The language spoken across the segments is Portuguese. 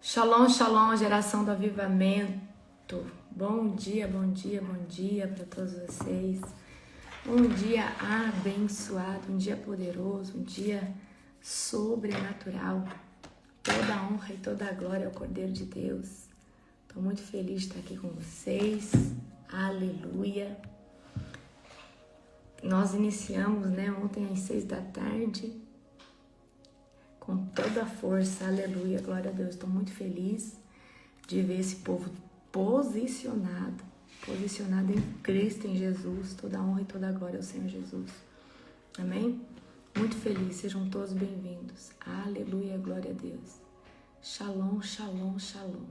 Shalom, shalom, geração do avivamento. Bom dia, bom dia, bom dia para todos vocês. Um dia abençoado, um dia poderoso, um dia sobrenatural. Toda a honra e toda a glória ao Cordeiro de Deus. Estou muito feliz de estar aqui com vocês. Aleluia. Nós iniciamos, ontem às 6 da tarde. Com toda a força, aleluia, glória a Deus. Estou muito feliz de ver esse povo posicionado em Cristo, em Jesus. Toda a honra e toda a glória ao Senhor Jesus. Amém? Muito feliz, sejam todos bem-vindos. Aleluia, glória a Deus. Shalom, shalom, shalom.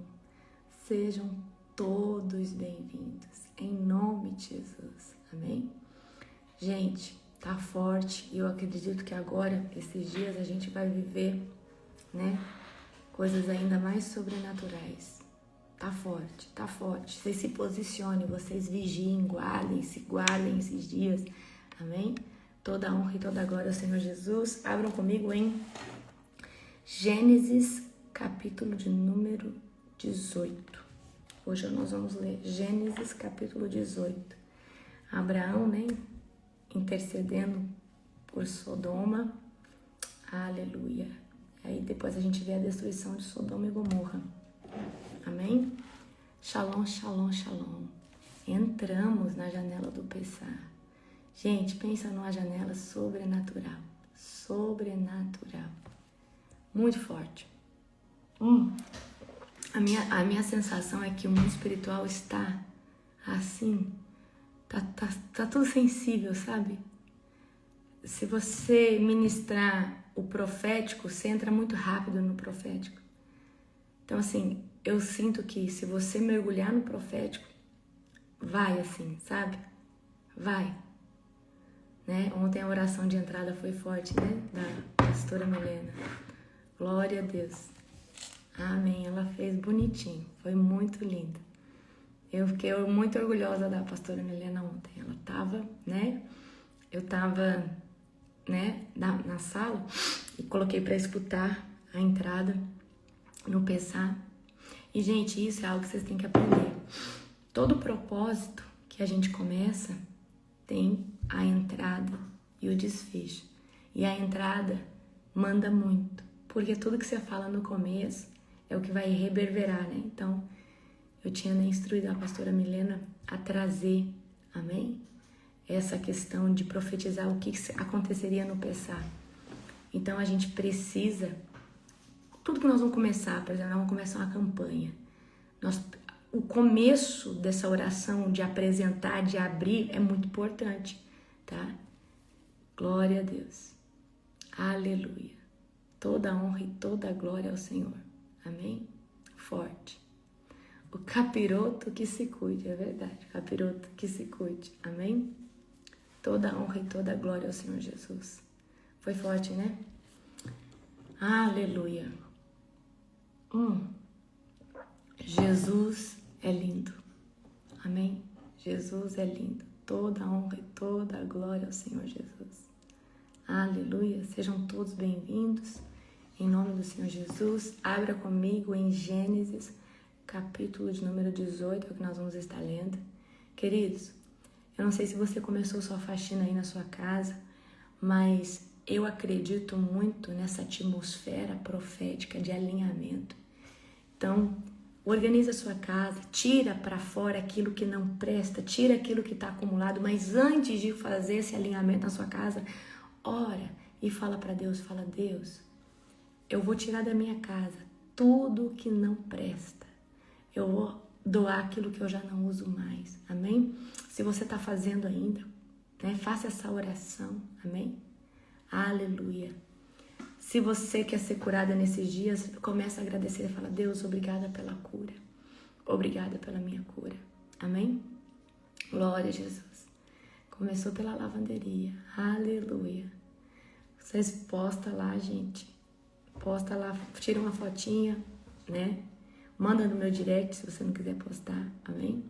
Sejam todos bem-vindos, em nome de Jesus. Amém? Gente, tá forte e eu acredito que agora, esses dias, a gente vai viver, coisas ainda mais sobrenaturais. Tá forte, tá forte. Vocês se posicionem, vocês vigiem, guardem esses dias. Amém? Toda a honra e toda a glória ao Senhor Jesus. Abram comigo em Gênesis, capítulo de número 18. Hoje nós vamos ler Gênesis, capítulo 18. Abraão, intercedendo por Sodoma, aleluia. Aí depois a gente vê a destruição de Sodoma e Gomorra, amém? Shalom, shalom, shalom. Entramos na janela do Pessah. Gente, pensa numa janela sobrenatural, muito forte. A minha sensação é que o mundo espiritual está assim. Tá tudo sensível, sabe? Se você ministrar o profético, você entra muito rápido no profético. Então, assim, eu sinto que se você mergulhar no profético, vai assim, sabe? Vai. Ontem a oração de entrada foi forte, da pastora Milena. Glória a Deus. Amém. Ela fez bonitinho. Foi muito linda. Eu fiquei muito orgulhosa da pastora Milena ontem. Ela tava, eu tava, na sala e coloquei para escutar a entrada no Pessah. E, gente, isso é algo que vocês têm que aprender. Todo propósito que a gente começa tem a entrada e o desfecho. E a entrada manda muito, porque tudo que você fala no começo é o que vai reverberar, Então, eu tinha instruído a pastora Milena a trazer, amém? Essa questão de profetizar o que aconteceria no Pessah. Então a gente precisa, tudo que nós vamos começar, por exemplo, nós vamos começar uma campanha. O começo dessa oração de apresentar, de abrir, é muito importante, tá? Glória a Deus. Aleluia. Toda a honra e toda a glória ao Senhor. Amém? Forte. O capiroto que se cuide, é verdade. O capiroto que se cuide. Amém? Toda a honra e toda a glória ao Senhor Jesus. Foi forte, Aleluia. Jesus é lindo. Amém? Jesus é lindo. Toda a honra e toda a glória ao Senhor Jesus. Aleluia. Sejam todos bem-vindos. Em nome do Senhor Jesus. Abra comigo em Gênesis, capítulo de número 18, é o que nós vamos estar lendo. Queridos, eu não sei se você começou sua faxina aí na sua casa, mas eu acredito muito nessa atmosfera profética de alinhamento. Então, organiza a sua casa, tira para fora aquilo que não presta, tira aquilo que está acumulado, mas antes de fazer esse alinhamento na sua casa, ora e fala para Deus, Deus, eu vou tirar da minha casa tudo que não presta. Eu vou doar aquilo que eu já não uso mais, amém? Se você está fazendo ainda, faça essa oração, amém? Aleluia. Se você quer ser curada nesses dias, comece a agradecer e fala, Deus, obrigada pela cura, obrigada pela minha cura, amém? Glória a Jesus. Começou pela lavanderia, aleluia. Vocês postam lá, gente, posta lá, tira uma fotinha, Manda no meu direct se você não quiser postar, amém?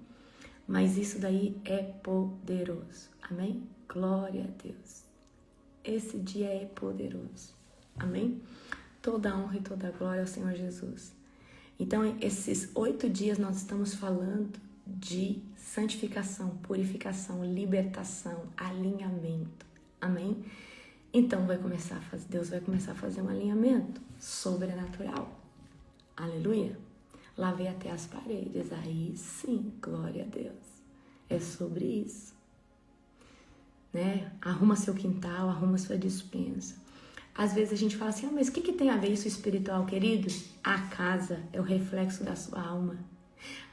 Mas isso daí é poderoso, amém? Glória a Deus. Esse dia é poderoso, amém? Toda a honra e toda a glória ao Senhor Jesus. Então, esses 8 dias nós estamos falando de santificação, purificação, libertação, alinhamento. Amém? Então, Deus vai começar a fazer um alinhamento sobrenatural. Aleluia! Lavei até as paredes. Aí sim, glória a Deus. É sobre isso. Né? Arruma seu quintal, arruma sua despensa. Às vezes a gente fala assim, mas o que tem a ver isso espiritual, querido? A casa é o reflexo da sua alma.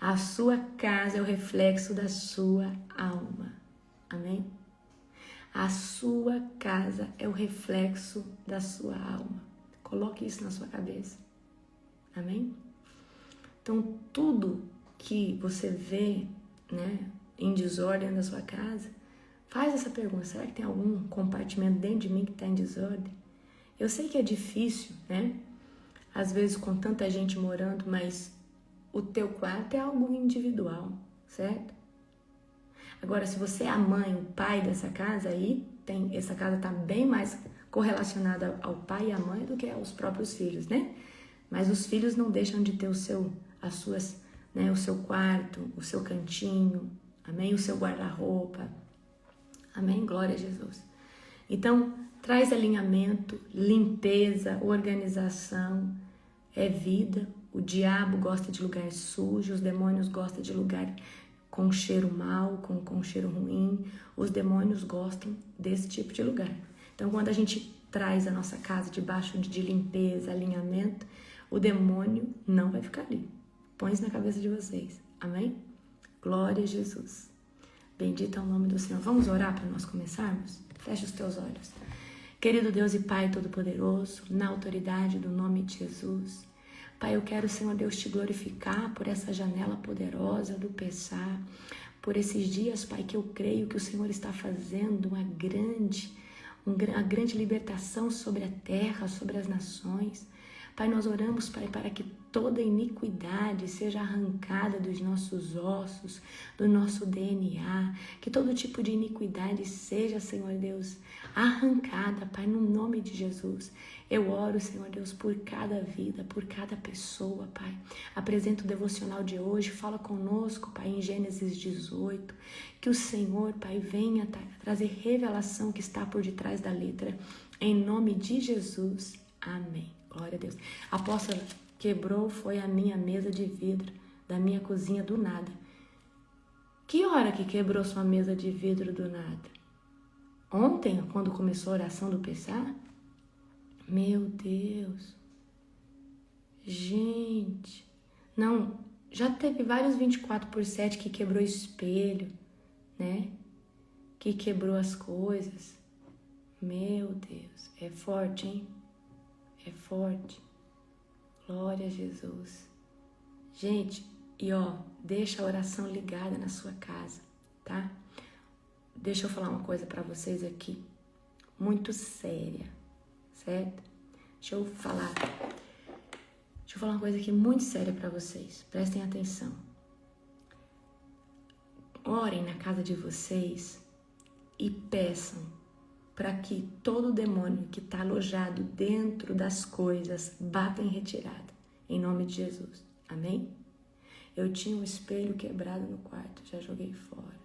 A sua casa é o reflexo da sua alma. Amém? A sua casa é o reflexo da sua alma. Coloque isso na sua cabeça. Amém? Então, tudo que você vê, né, em desordem na sua casa, faz essa pergunta, será que tem algum compartimento dentro de mim que está em desordem? Eu sei que é difícil, né? Às vezes com tanta gente morando, mas o teu quarto é algo individual, certo? Agora, se você é a mãe, o pai dessa casa, aí essa casa está bem mais correlacionada ao pai e à mãe do que aos próprios filhos, né? Mas os filhos não deixam de ter o seu quarto, o seu cantinho, amém? O seu guarda-roupa, amém? Glória a Jesus. Então, traz alinhamento, limpeza, organização, é vida. O diabo gosta de lugar sujo, os demônios gostam de lugar com cheiro mau, com cheiro ruim. Os demônios gostam desse tipo de lugar. Então, quando a gente traz a nossa casa debaixo de limpeza, alinhamento, o demônio não vai ficar ali. Põe isso na cabeça de vocês. Amém? Glória a Jesus. Bendito é o nome do Senhor. Vamos orar para nós começarmos? Feche os teus olhos. Querido Deus e Pai Todo-Poderoso, na autoridade do nome de Jesus, Pai, eu quero, Senhor Deus, te glorificar por essa janela poderosa do Pessah, por esses dias, Pai, que eu creio que o Senhor está fazendo uma grande libertação sobre a terra, sobre as nações. Pai, nós oramos, Pai, para que toda iniquidade seja arrancada dos nossos ossos, do nosso DNA, que todo tipo de iniquidade seja, Senhor Deus, arrancada, Pai, no nome de Jesus. Eu oro, Senhor Deus, por cada vida, por cada pessoa, Pai. Apresento o devocional de hoje, fala conosco, Pai, em Gênesis 18, que o Senhor, Pai, venha trazer revelação que está por detrás da letra, em nome de Jesus. Amém. Glória a Deus. A apóstola quebrou, foi a minha mesa de vidro da minha cozinha do nada. Que hora que quebrou sua mesa de vidro do nada? Ontem, quando começou a oração do Pessah? Meu Deus. Gente. Não, já teve vários 24/7 que quebrou espelho, né? Que quebrou as coisas. Meu Deus, é forte, hein? É forte. Glória a Jesus. Gente, e deixa a oração ligada na sua casa, tá? Deixa eu falar uma coisa pra vocês aqui, muito séria, certo? Deixa eu falar uma coisa aqui muito séria pra vocês, prestem atenção. Orem na casa de vocês e peçam para que todo demônio que está alojado dentro das coisas bata em retirada, em nome de Jesus, amém? Eu tinha um espelho quebrado no quarto, já joguei fora.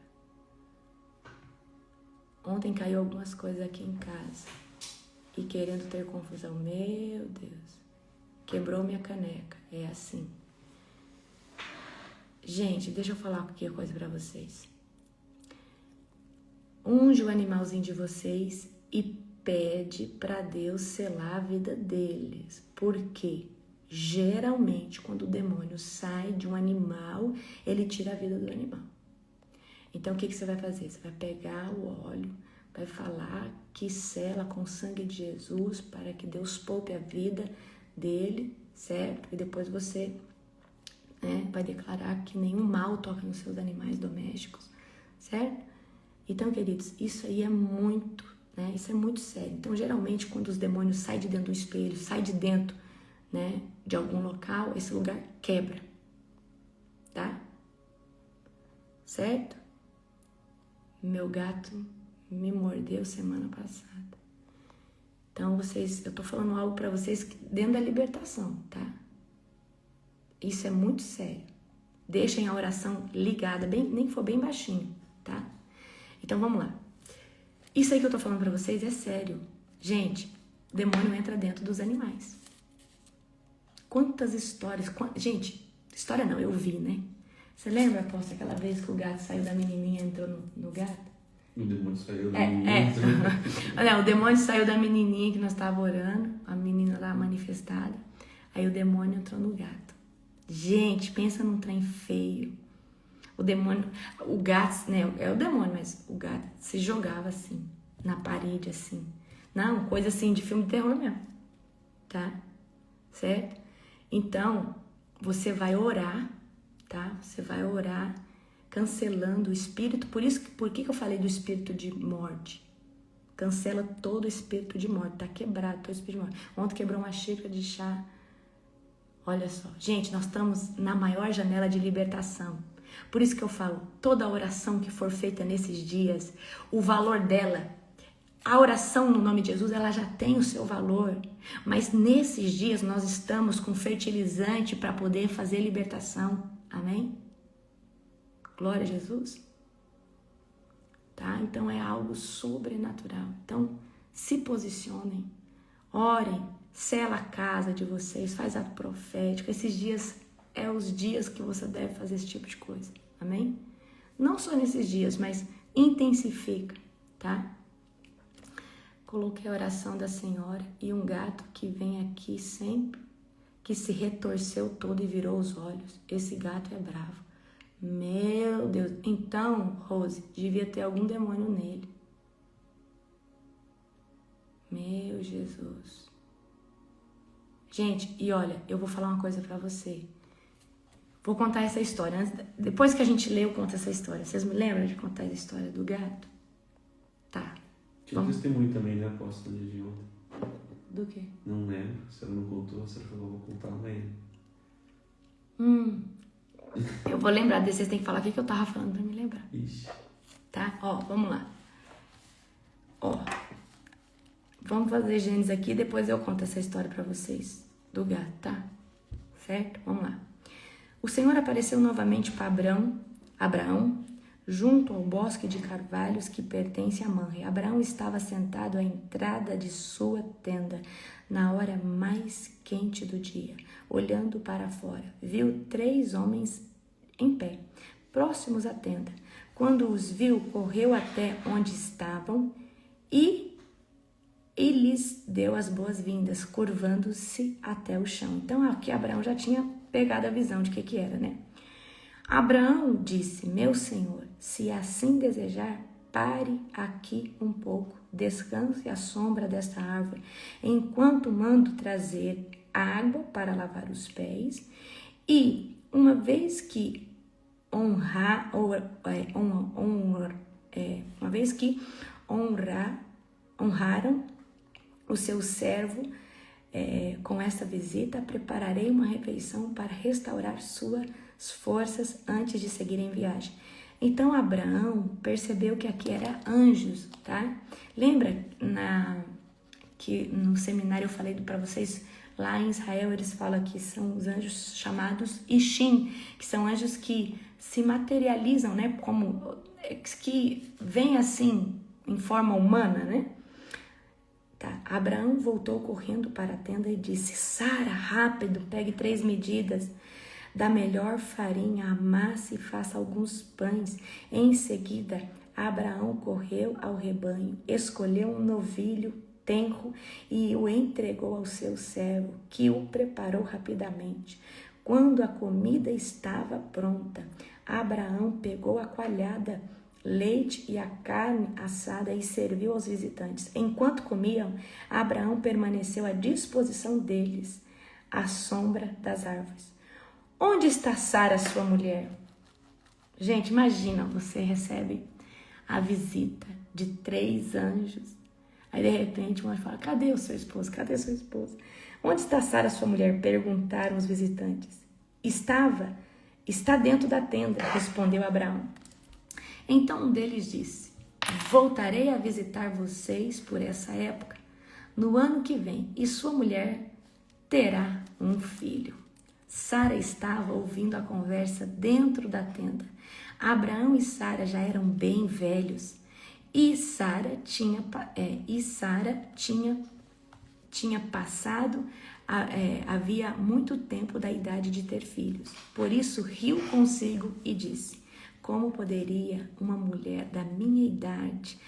Ontem caiu algumas coisas aqui em casa e querendo ter confusão, meu Deus, quebrou minha caneca, é assim. Gente, deixa eu falar aqui uma coisa para vocês. Unge o animalzinho de vocês e pede para Deus selar a vida deles. Porque geralmente quando o demônio sai de um animal, ele tira a vida do animal. Então o que você vai fazer? Você vai pegar o óleo, vai falar que sela com o sangue de Jesus para que Deus poupe a vida dele, certo? E depois você vai declarar que nenhum mal toca nos seus animais domésticos, certo? Então, queridos, isso aí é muito, né? Isso é muito sério. Então, geralmente, quando os demônios saem de dentro do espelho, saem de dentro, né, de algum local, esse lugar quebra, tá? Certo? Meu gato me mordeu semana passada. Então, eu tô falando algo pra vocês dentro da libertação, tá? Isso é muito sério. Deixem a oração ligada, nem que for bem baixinho, tá? Então vamos lá. Isso aí que eu tô falando pra vocês é sério. Gente, o demônio entra dentro dos animais. Quantas histórias... Gente, história não, eu vi, né? Você lembra, Aposta, aquela vez que o gato saiu da menininha e entrou no gato? O demônio saiu da menininha. Olha, o demônio saiu da menininha que nós estávamos orando, a menina lá manifestada. Aí o demônio entrou no gato. Gente, pensa num trem feio. O demônio, o gato, né? É o demônio, mas o gato se jogava assim, na parede, assim. Não, coisa assim de filme de terror mesmo. Tá? Certo? Então, você vai orar, tá? Você vai orar cancelando o espírito. Por que eu falei do espírito de morte? Cancela todo o espírito de morte. Tá quebrado todo o espírito de morte. Ontem quebrou uma xícara de chá. Olha só. Gente, nós estamos na maior janela de libertação. Por isso que eu falo, toda oração que for feita nesses dias, o valor dela, a oração no nome de Jesus, ela já tem o seu valor. Mas nesses dias nós estamos com fertilizante para poder fazer libertação. Amém? Glória a Jesus. Tá? Então é algo sobrenatural. Então se posicionem, orem, sela a casa de vocês, faz ato profético. Esses dias é os dias que você deve fazer esse tipo de coisa. Amém? Não só nesses dias, mas intensifica, tá? Coloquei a oração da senhora e um gato que vem aqui sempre, que se retorceu todo e virou os olhos. Esse gato é bravo. Meu Deus. Então, Rose, devia ter algum demônio nele. Meu Jesus. Gente, e olha, eu vou falar uma coisa pra você. Vou contar essa história. Depois que a gente lê, eu conto essa história. Vocês me lembram de contar a história do gato? Tá. Tinha testemunho também, né, Apóstolo, de ontem? Do quê? Não lembro. Se ela não contou, você falou, vou contar amanhã. Eu vou lembrar desse, vocês têm que falar o que eu tava falando pra me lembrar. Ixi. Tá? Ó, vamos lá. Ó. Vamos fazer Gênesis aqui, depois eu conto essa história pra vocês. Do gato, tá? Certo? Vamos lá. O Senhor apareceu novamente para Abraão, junto ao bosque de carvalhos que pertence a Mamre. Abraão estava sentado à entrada de sua tenda, na hora mais quente do dia, olhando para fora. Viu 3 homens em pé, próximos à tenda. Quando os viu, correu até onde estavam e lhes deu as boas-vindas, curvando-se até o chão. Então, aqui Abraão já tinha pegado a visão de que era, né? Abraão disse, meu senhor, se assim desejar, pare aqui um pouco, descanse à sombra desta árvore, enquanto mando trazer água para lavar os pés, e uma vez que honraram o seu servo com essa visita, prepararei uma refeição para restaurar suas forças antes de seguir em viagem. Então Abraão percebeu que aqui era anjos, tá? Lembra que no seminário eu falei para vocês, lá em Israel eles falam que são os anjos chamados Ishim, que são anjos que se materializam, né? Como que vêm assim em forma humana, né? Tá. Abraão voltou correndo para a tenda e disse, Sara, rápido, pegue 3 medidas da melhor farinha, amasse e faça alguns pães. Em seguida, Abraão correu ao rebanho, escolheu um novilho tenro e o entregou ao seu servo, que o preparou rapidamente. Quando a comida estava pronta, Abraão pegou a coalhada, leite e a carne assada e serviu aos visitantes. Enquanto comiam, Abraão permaneceu à disposição deles, à sombra das árvores. Onde está Sara, sua mulher? Gente, imagina, você recebe a visita de 3 anjos. Aí, de repente, um anjo fala, cadê o seu esposo? Cadê sua esposa? Onde está Sara, sua mulher? Perguntaram os visitantes. Está dentro da tenda, respondeu Abraão. Então um deles disse, voltarei a visitar vocês por essa época, no ano que vem, e sua mulher terá um filho. Sara estava ouvindo a conversa dentro da tenda. Abraão e Sara já eram bem velhos e Sara tinha passado havia muito tempo da idade de ter filhos. Por isso riu consigo e disse: como poderia uma mulher da minha idade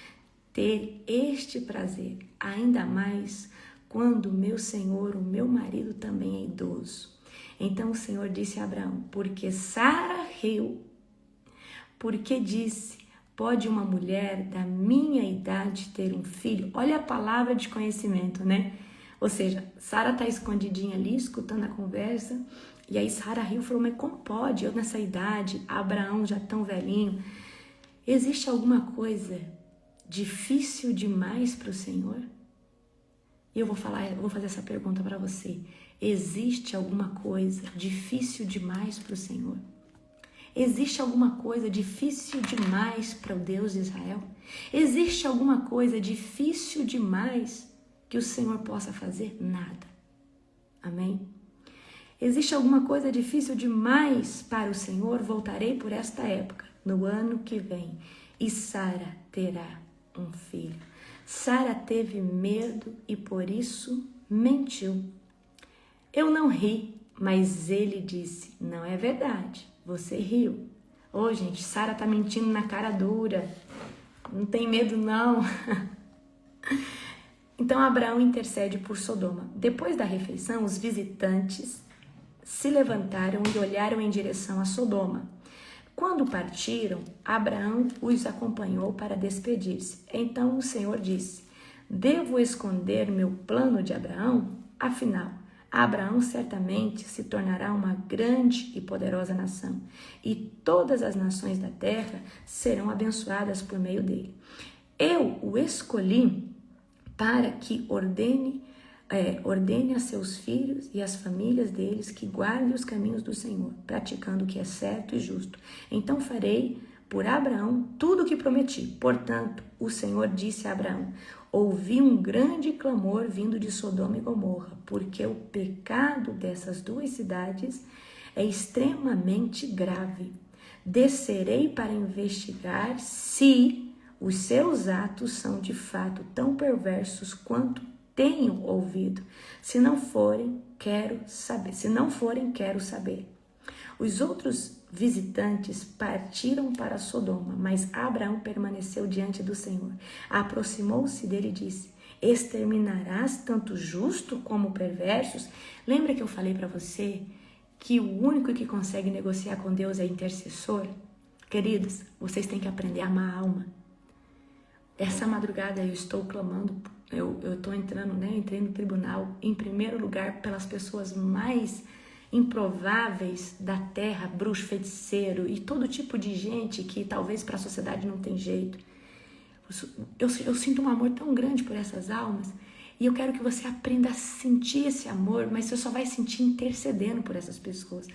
ter este prazer, ainda mais quando meu senhor, o meu marido, também é idoso? Então o Senhor disse a Abraão: porque Sara riu, porque disse: pode uma mulher da minha idade ter um filho? Olha a palavra de conhecimento, né? Ou seja, Sara está escondidinha ali, escutando a conversa, e aí Sara riu e falou: mas como pode? Eu nessa idade, Abraão já tão velhinho. Existe alguma coisa difícil demais para o Senhor? E eu vou fazer essa pergunta para você. Existe alguma coisa difícil demais para o Senhor? Existe alguma coisa difícil demais para o Deus de Israel? Existe alguma coisa difícil demais que o Senhor possa fazer? Nada. Amém? Existe alguma coisa difícil demais para o Senhor? Voltarei por esta época, no ano que vem, e Sara terá um filho. Sara teve medo e por isso mentiu. Eu não ri, mas ele disse: não é verdade, você riu. Ô, gente, Sara tá mentindo na cara dura. Não tem medo, não. Então Abraão intercede por Sodoma. Depois da refeição, os visitantes se levantaram e olharam em direção a Sodoma. Quando partiram, Abraão os acompanhou para despedir-se. Então o Senhor disse: devo esconder meu plano de Abraão? Afinal, Abraão certamente se tornará uma grande e poderosa nação, e todas as nações da terra serão abençoadas por meio dele. Eu o escolhi para que ordene a seus filhos e às famílias deles que guardem os caminhos do Senhor, praticando o que é certo e justo. Então farei por Abraão tudo o que prometi. Portanto, o Senhor disse a Abraão: ouvi um grande clamor vindo de Sodoma e Gomorra, porque o pecado dessas duas cidades é extremamente grave. Descerei para investigar se os seus atos são de fato tão perversos quanto tenho ouvido. Se não forem, quero saber. Os outros visitantes partiram para Sodoma, mas Abraão permaneceu diante do Senhor. Aproximou-se dele e disse: exterminarás tanto justo como perversos? Lembra que eu falei para você que o único que consegue negociar com Deus é intercessor? Queridos, vocês têm que aprender a amar a alma. Essa madrugada eu estou clamando, eu estou entrando, né? Entrei no tribunal, em primeiro lugar, pelas pessoas mais improváveis da terra, bruxo, feiticeiro e todo tipo de gente que talvez para a sociedade não tem jeito. Eu sinto um amor tão grande por essas almas e eu quero que você aprenda a sentir esse amor, mas você só vai sentir intercedendo por essas pessoas.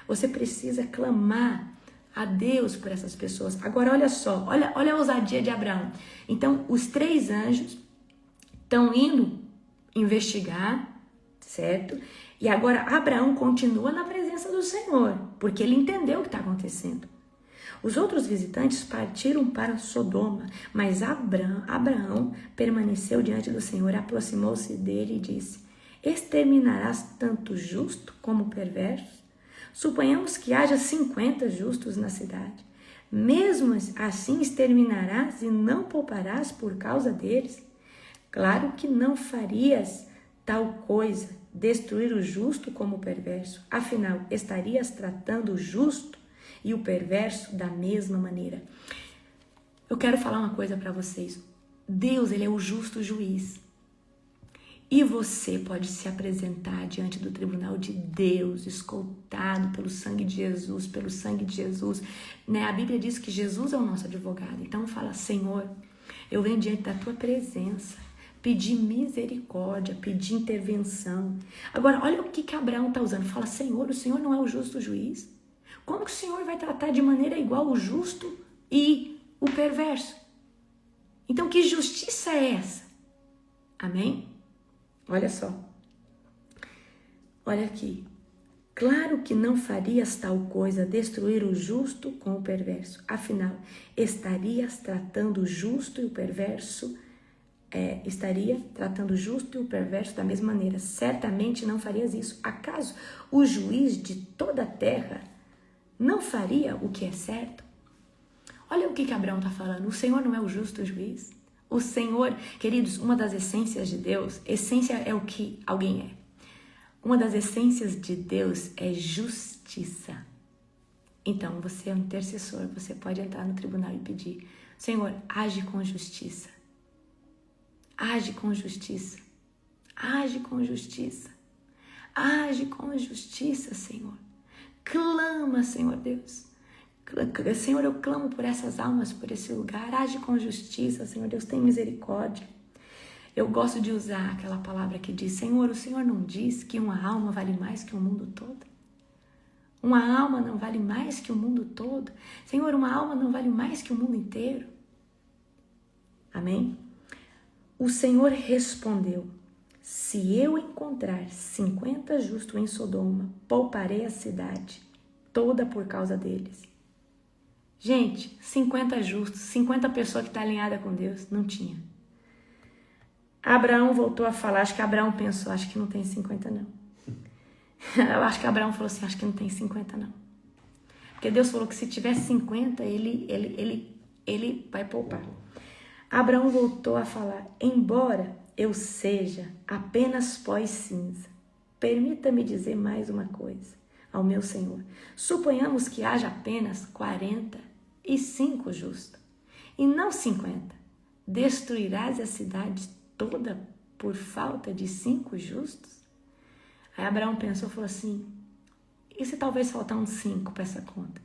Você precisa clamar a Deus por essas pessoas. Agora olha só, olha a ousadia de Abraão. Então os 3 anjos estão indo investigar, certo? E agora Abraão continua na presença do Senhor, porque ele entendeu o que está acontecendo. Os outros visitantes partiram para Sodoma, mas Abraão permaneceu diante do Senhor, aproximou-se dele e disse: exterminarás tanto justo como perverso? Suponhamos que haja 50 justos na cidade. Mesmo assim exterminarás e não pouparás por causa deles? Claro que não farias tal coisa, destruir o justo como o perverso. Afinal, estarias tratando o justo e o perverso da mesma maneira. Eu quero falar uma coisa para vocês. Deus, ele é o justo juiz. E você pode se apresentar diante do tribunal de Deus, escoltado pelo sangue de Jesus, né? A Bíblia diz que Jesus é o nosso advogado. Então fala: Senhor, eu venho diante da tua presença, pedir misericórdia, pedir intervenção. Agora, olha o que Abraão está usando. Fala: Senhor, o Senhor não é o justo juiz? Como que o Senhor vai tratar de maneira igual o justo e o perverso? Então, que justiça é essa? Amém? Olha só. Olha aqui. Claro que não farias tal coisa, destruir o justo com o perverso. Afinal, estarias tratando o justo e o perverso, da mesma maneira. Certamente não farias isso. Acaso o juiz de toda a terra não faria o que é certo? Olha o que Abraão está falando. O Senhor não é o justo juiz? O Senhor, queridos, uma das essências de Deus, essência é o que alguém é. Uma das essências de Deus é justiça. Então, você é um intercessor, você pode entrar no tribunal e pedir: Senhor, age com justiça. Age com justiça. Age com justiça. Age com justiça, Senhor. Clama, Senhor Deus. Senhor, eu clamo por essas almas, por esse lugar. Age com justiça, Senhor Deus, tem misericórdia. Eu gosto de usar aquela palavra que diz: Senhor, o Senhor não diz que uma alma vale mais que o mundo todo? Uma alma não vale mais que o mundo todo? Senhor, uma alma não vale mais que o mundo inteiro? Amém? O Senhor respondeu: se eu encontrar 50 justos em Sodoma, pouparei a cidade toda por causa deles. Gente, 50 justos, 50 pessoas que estão alinhadas com Deus, não tinha. Abraão voltou a falar, acho que Abraão pensou, acho que não tem 50 não. Eu acho que Abraão falou assim, acho que não tem 50 não. Porque Deus falou que se tiver 50, ele vai poupar. Abraão voltou a falar: embora eu seja apenas pó e cinza, permita-me dizer mais uma coisa ao meu Senhor. Suponhamos que haja apenas 45 justos, e não 50. Destruirás a cidade toda por falta de 5 justos? Aí Abraão pensou e falou assim: e se talvez faltar uns 5 para essa conta?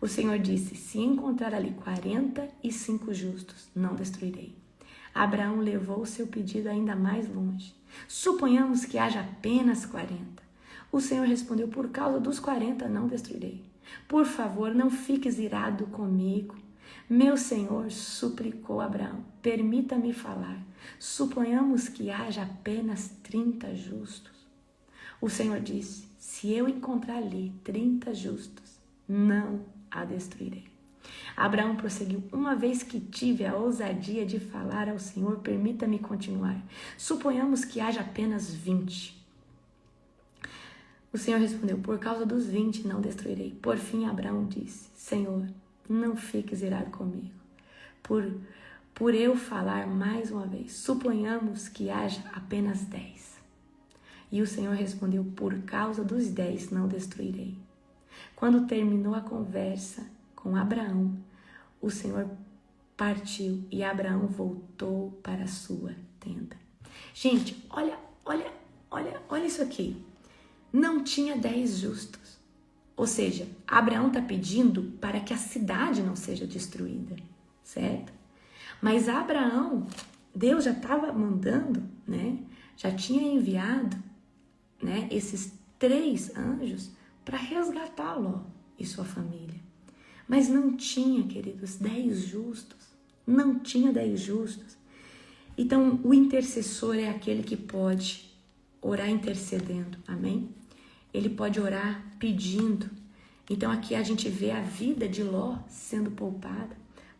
O Senhor disse: se encontrar ali 45 justos, não destruirei. Abraão levou o seu pedido ainda mais longe. Suponhamos que haja apenas 40. O Senhor respondeu: por causa dos 40 não destruirei. Por favor, não fiques irado comigo. Meu Senhor, suplicou Abraão, permita-me falar. Suponhamos que haja apenas 30 justos. O Senhor disse: se eu encontrar ali 30 justos, não a destruirei. Abraão prosseguiu: uma vez que tive a ousadia de falar ao Senhor, permita-me continuar. Suponhamos que haja apenas 20. O Senhor respondeu: por causa dos 20 não destruirei. Por fim, Abraão disse: Senhor, não fiques irado comigo, por eu falar mais uma vez. Suponhamos que haja apenas 10. E o Senhor respondeu: por causa dos 10 não destruirei. Quando terminou a conversa com Abraão, o Senhor partiu e Abraão voltou para a sua tenda. Gente, olha isso aqui. Não tinha 10 justos. Ou seja, Abraão está pedindo para que a cidade não seja destruída, certo? Mas Abraão, Deus já estava mandando, né? Já tinha enviado, né, esses 3 anjos para resgatar Ló e sua família. Mas não tinha, queridos, 10 justos. Não tinha 10 justos. Então, o intercessor é aquele que pode orar intercedendo, amém? Ele pode orar pedindo. Então, aqui a gente vê a vida de Ló sendo poupada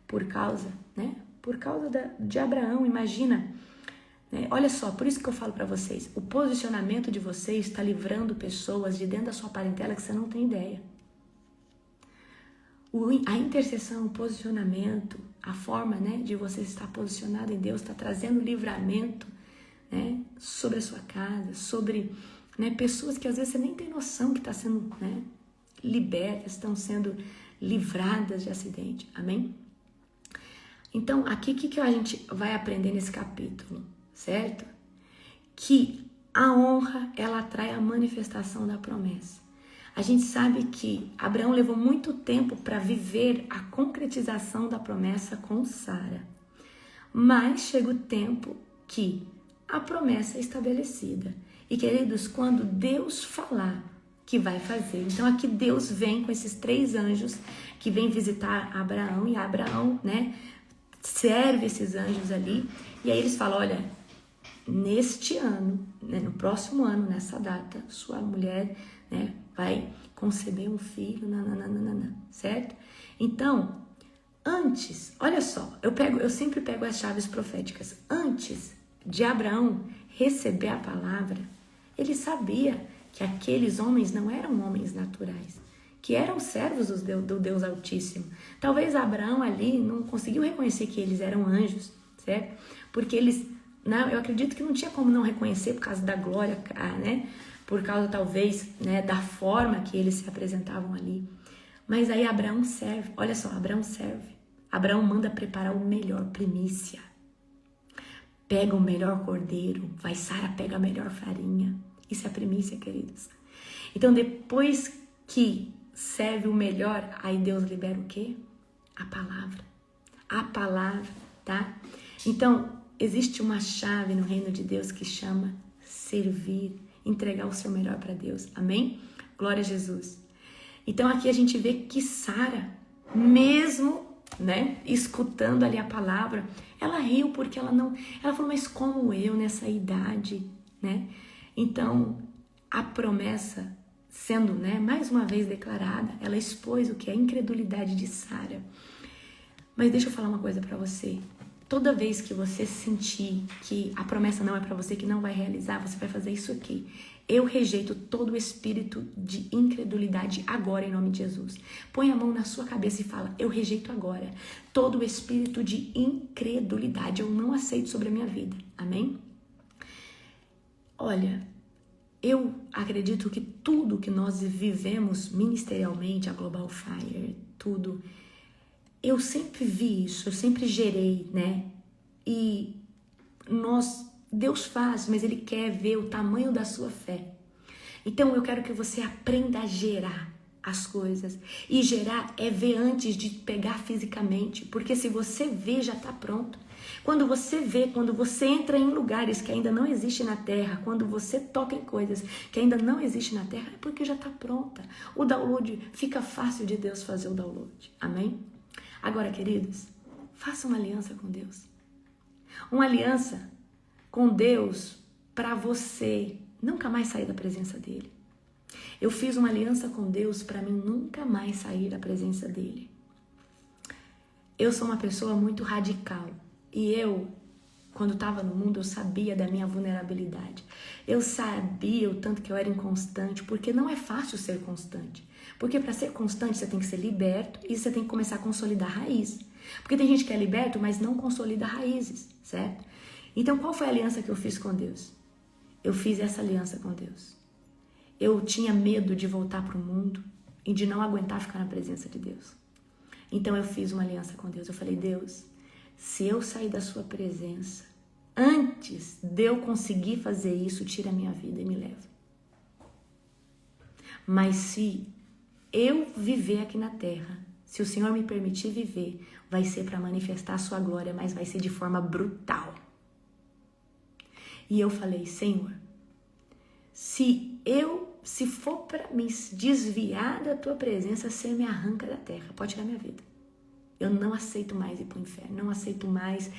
por causa, né? Por causa de Abraão, imagina. Olha só, por isso que eu falo para vocês, o posicionamento de vocês está livrando pessoas de dentro da sua parentela que você não tem ideia. A intercessão, o posicionamento, a forma, né, de você estar posicionado em Deus está trazendo livramento, né, sobre a sua casa, sobre, né, pessoas que às vezes você nem tem noção que está sendo, né, libertas, estão sendo livradas de acidente, amém? Então, aqui o que a gente vai aprender nesse capítulo? Certo? Que a honra, ela atrai a manifestação da promessa. A gente sabe que Abraão levou muito tempo para viver a concretização da promessa com Sara. Mas chega o tempo que a promessa é estabelecida. E, queridos, quando Deus falar que vai fazer, então aqui Deus vem com esses 3 anjos que vêm visitar Abraão, e Abraão, né, serve esses anjos ali, e aí eles falam: olha, neste ano, né, no próximo ano, nessa data, sua mulher, né, vai conceber um filho, nananana, certo? Então, antes, olha só, eu sempre pego as chaves proféticas. Antes de Abraão receber a palavra, ele sabia que aqueles homens não eram homens naturais, que eram servos do Deus Altíssimo. Talvez Abraão ali não conseguiu reconhecer que eles eram anjos, certo? Porque eles, não, eu acredito que não tinha como não reconhecer por causa da glória, né? Por causa talvez, né, da forma que eles se apresentavam ali. Mas aí Abraão serve, olha só, Abraão serve. Abraão manda preparar o melhor, primícia. Pega o melhor cordeiro, vai Sara, pega a melhor farinha. Isso é a primícia, queridos. Então, depois que serve o melhor, aí Deus libera o quê? A palavra. A palavra, tá? Então, existe uma chave no reino de Deus que chama servir, entregar o seu melhor para Deus. Amém? Glória a Jesus. Então, aqui a gente vê que Sara, mesmo, né, escutando ali a palavra, ela riu porque ela falou, mas como eu nessa idade, né? Então, a promessa sendo, né, mais uma vez declarada, ela expôs o que é a incredulidade de Sara. Mas deixa eu falar uma coisa para você. Toda vez que você sentir que a promessa não é para você, que não vai realizar, você vai fazer isso aqui. Eu rejeito todo o espírito de incredulidade agora, em nome de Jesus. Põe a mão na sua cabeça e fala, eu rejeito agora todo o espírito de incredulidade. Eu não aceito sobre a minha vida. Amém? Olha, eu acredito que tudo que nós vivemos ministerialmente, a Global Fire, tudo, eu sempre vi isso, eu sempre gerei, né? E Deus faz, mas Ele quer ver o tamanho da sua fé. Então eu quero que você aprenda a gerar as coisas. E gerar é ver antes de pegar fisicamente, porque se você vê, já está pronto. Quando você vê, quando você entra em lugares que ainda não existem na terra, quando você toca em coisas que ainda não existem na terra, é porque já está pronta. O download, fica fácil de Deus fazer o download. Amém? Agora, queridos, faça uma aliança com Deus. Uma aliança com Deus para você nunca mais sair da presença dele. Eu fiz uma aliança com Deus para mim nunca mais sair da presença dele. Eu sou uma pessoa muito radical. E eu, quando estava no mundo, eu sabia da minha vulnerabilidade. Eu sabia o tanto que eu era inconstante, porque não é fácil ser constante. Porque para ser constante, você tem que ser liberto e você tem que começar a consolidar raiz. Porque tem gente que é liberto, mas não consolida raízes, certo? Então, qual foi a aliança que eu fiz com Deus? Eu fiz essa aliança com Deus. Eu tinha medo de voltar para o mundo e de não aguentar ficar na presença de Deus. Então, eu fiz uma aliança com Deus. Eu falei, Deus, se eu sair da sua presença, antes de eu conseguir fazer isso, tira a minha vida e me leva. Mas se eu viver aqui na terra, se o Senhor me permitir viver, vai ser para manifestar a sua glória, mas vai ser de forma brutal. E eu falei, Senhor, se for para me desviar da tua presença, você me arranca da terra, pode tirar minha vida. Eu não aceito mais ir para o inferno, não aceito mais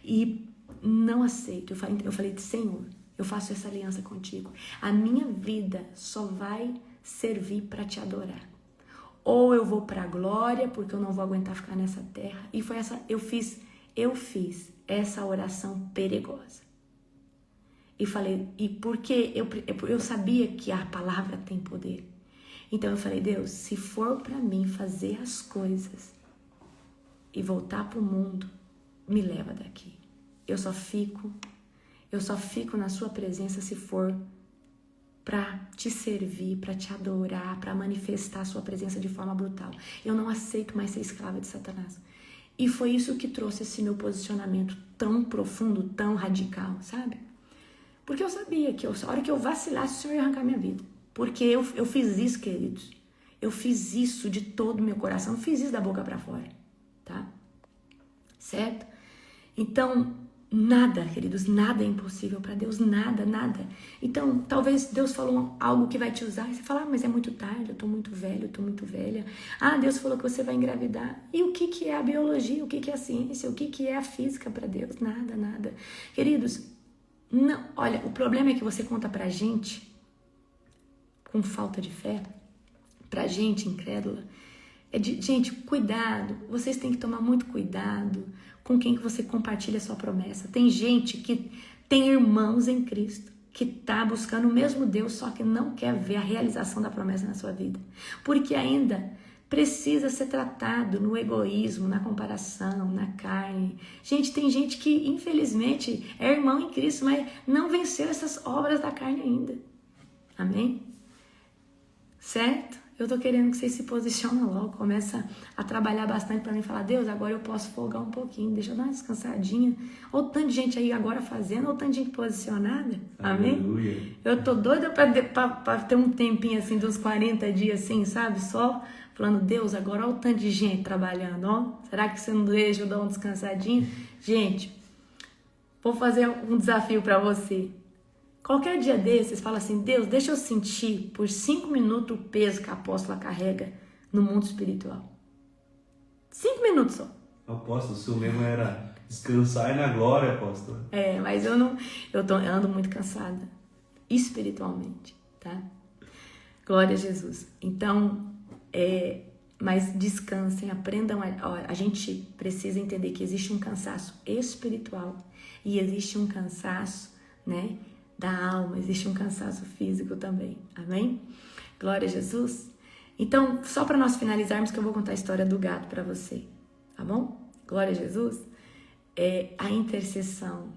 e não aceito. Eu falei, Senhor, eu faço essa aliança contigo. A minha vida só vai servir para te adorar. Ou eu vou para a glória, porque eu não vou aguentar ficar nessa terra. E foi essa, eu fiz essa oração perigosa. E falei, e porque eu sabia que a palavra tem poder. Então eu falei, Deus, se for para mim fazer as coisas e voltar para o mundo, me leva daqui. Eu só fico na sua presença se for para te servir, para te adorar, para manifestar a sua presença de forma brutal. Eu não aceito mais ser escrava de Satanás. E foi isso que trouxe esse meu posicionamento tão profundo, tão radical, sabe? Porque eu sabia que a hora que eu vacilasse, o Senhor ia arrancar minha vida. Porque eu fiz isso, queridos. Eu fiz isso de todo o meu coração. Eu fiz isso da boca para fora, tá? Certo? Então, nada, queridos, nada é impossível para Deus, nada, nada. Então, talvez Deus falou algo que vai te usar e você fala, mas é muito tarde, eu tô muito velho, eu tô muito velha. Ah, Deus falou que você vai engravidar. E o que é a biologia, o que é a ciência, o que é a física para Deus? Nada, nada. Queridos, não, olha, o problema é que você conta pra gente com falta de fé. pra gente incrédula, gente, cuidado, vocês têm que tomar muito cuidado com quem que você compartilha a sua promessa. Tem gente que tem irmãos em Cristo, que tá buscando o mesmo Deus, só que não quer ver a realização da promessa na sua vida, porque ainda precisa ser tratado no egoísmo, na comparação, na carne. Gente, tem gente que infelizmente é irmão em Cristo, mas não venceu essas obras da carne ainda. Amém? Certo? Eu tô querendo que vocês se posicionem logo, começa a trabalhar bastante para mim, falar, Deus, agora eu posso folgar um pouquinho, deixa eu dar uma descansadinha. Ou tanto de gente aí agora fazendo, ou tanto de gente posicionada. Amém? Aleluia. Eu tô doida pra ter um tempinho assim, dos 40 dias assim, sabe? Só falando, Deus, agora olha o tanto de gente trabalhando, ó. Será que você não deixa eu dar uma descansadinha? Gente, vou fazer um desafio para você. Qualquer dia desses, fala assim, Deus, deixa eu sentir por 5 minutos o peso que a apóstola carrega no mundo espiritual. 5 minutos só. Apóstolo, o seu lema era descansar na glória, apóstolo. Mas eu ando muito cansada, espiritualmente, tá? Glória a Jesus. Então, mas descansem, aprendam. A gente precisa entender que existe um cansaço espiritual e existe um cansaço, né, da alma, existe um cansaço físico também. Amém? Glória a Jesus. Então, só para nós finalizarmos, que eu vou contar a história do gato para você, tá bom? Glória a Jesus. A intercessão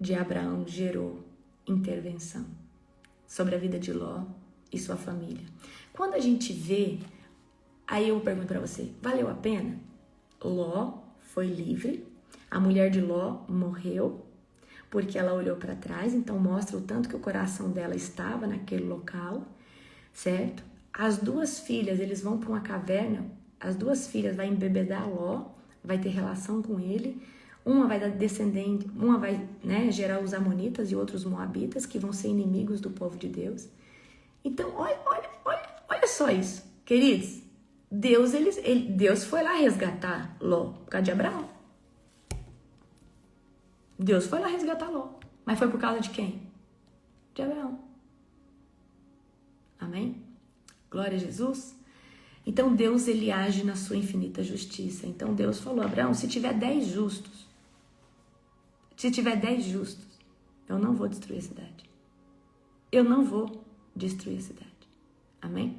de Abraão gerou intervenção sobre a vida de Ló e sua família. Quando a gente vê, aí eu pergunto para você, valeu a pena? Ló foi livre, a mulher de Ló morreu, porque ela olhou para trás, então mostra o tanto que o coração dela estava naquele local, certo? As 2 filhas, eles vão para uma caverna, as 2 filhas vão embebedar Ló, vai ter relação com ele, uma vai dar descendente, uma vai, né, gerar os amonitas e outros moabitas, que vão ser inimigos do povo de Deus. Então, olha só isso, queridos, Deus foi lá resgatar Ló, por causa de Abraão. Deus foi lá resgatar Ló. Mas foi por causa de quem? De Abraão. Amém? Glória a Jesus. Então Deus, ele age na sua infinita justiça. Então Deus falou, Abraão, se tiver 10 justos, eu não vou destruir a cidade. Eu não vou destruir a cidade. Amém?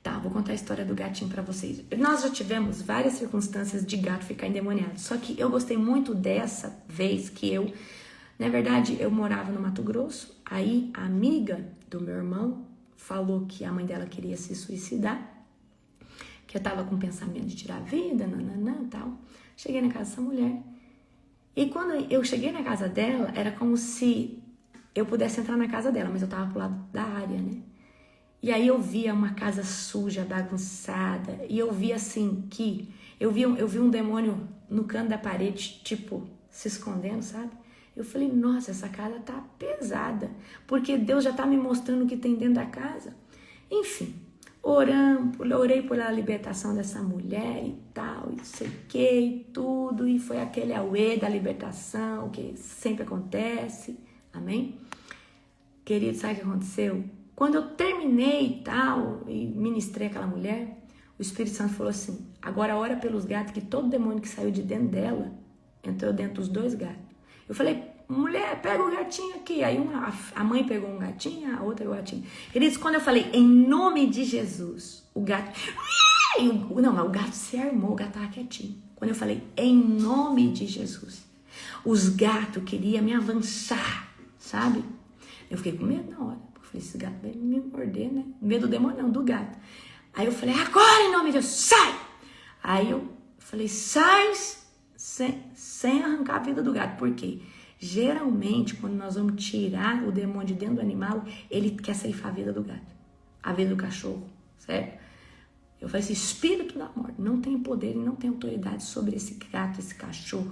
Tá, vou contar a história do gatinho pra vocês. Nós já tivemos várias circunstâncias de gato ficar endemoniado. Só que eu gostei muito dessa vez que na verdade, eu morava no Mato Grosso. Aí a amiga do meu irmão falou que a mãe dela queria se suicidar. Que eu tava com pensamento de tirar a vida, tal. Cheguei na casa dessa mulher. E quando eu cheguei na casa dela, era como se eu pudesse entrar na casa dela, mas eu tava pro lado da área, né? E aí eu via uma casa suja, bagunçada, e eu via assim que... Eu vi um demônio no canto da parede, tipo, se escondendo, sabe? Eu falei, nossa, essa casa tá pesada, porque Deus já tá me mostrando o que tem dentro da casa. Enfim, orei pela libertação dessa mulher e tal, e sei que, e tudo, e foi aquele auê da libertação, que sempre acontece, amém? Querido, sabe o que aconteceu? Quando eu terminei e tal, e ministrei aquela mulher, o Espírito Santo falou assim, agora ora pelos gatos, que todo demônio que saiu de dentro dela, entrou dentro dos 2 gatos. Eu falei, mulher, pega o gatinho aqui. Aí a mãe pegou um gatinho, a outra pegou o gatinho. Queridos, quando eu falei, em nome de Jesus, o gato... Não, mas o gato se armou, o gato tava quietinho. Quando eu falei, em nome de Jesus, os gatos queriam me avançar, sabe? Eu fiquei com medo na hora. Falei, esse gato vai me morder, né? Medo do demônio, não, do gato. Aí eu falei, agora em nome de Deus, sai! Aí eu falei, sai sem arrancar a vida do gato. Por quê? Geralmente, quando nós vamos tirar o demônio de dentro do animal, ele quer ceifar a vida do gato, a vida do cachorro, certo? Eu falei assim, espírito da morte, não tem poder e não tem autoridade sobre esse gato, esse cachorro,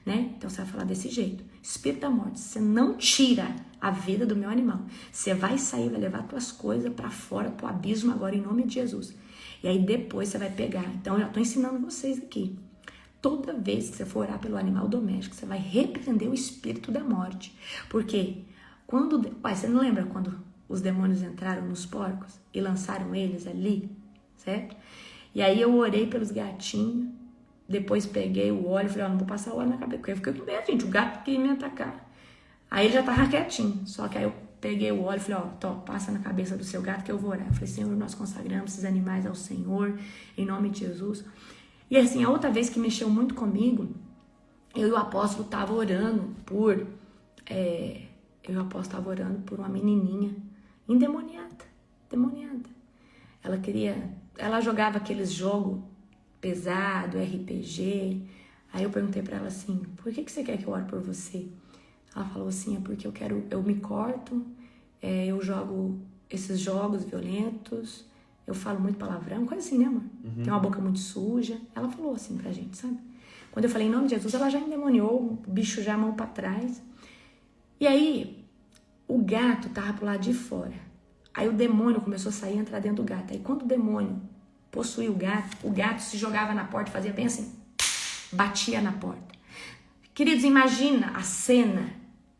né? Então você vai falar desse jeito. Espírito da morte, você não tira a vida do meu animal. Você vai sair, vai levar tuas coisas para fora, pro abismo agora, em nome de Jesus. E aí depois você vai pegar. Então eu tô ensinando vocês aqui. Toda vez que você for orar pelo animal doméstico, você vai repreender o espírito da morte. Porque você não lembra quando os demônios entraram nos porcos e lançaram eles ali, certo? E aí eu orei pelos gatinhos, depois peguei o óleo e falei, não vou passar o óleo na cabeça, porque eu fiquei com medo, gente, o gato queria me atacar. Aí ele já tava quietinho, só que aí eu peguei o óleo e falei, passa na cabeça do seu gato que eu vou orar. Eu falei, Senhor, nós consagramos esses animais ao Senhor, em nome de Jesus. E assim, a outra vez que mexeu muito comigo, eu e o apóstolo tava orando por uma menininha endemoniada. Ela jogava aqueles jogos pesado, RPG. Aí eu perguntei pra ela assim, por que você quer que eu ore por você? Ela falou assim, é porque eu me corto, eu jogo esses jogos violentos, eu falo muito palavrão, coisa assim, né, amor? Tem uma boca muito suja. Ela falou assim pra gente, sabe? Quando eu falei em nome de Jesus, ela já endemoniou, o bicho já mão pra trás. E aí, o gato tava pro lado de fora. Aí o demônio começou a sair e entrar dentro do gato. Aí quando o demônio possuía o gato se jogava na porta, fazia bem assim, batia na porta. Queridos, imagina a cena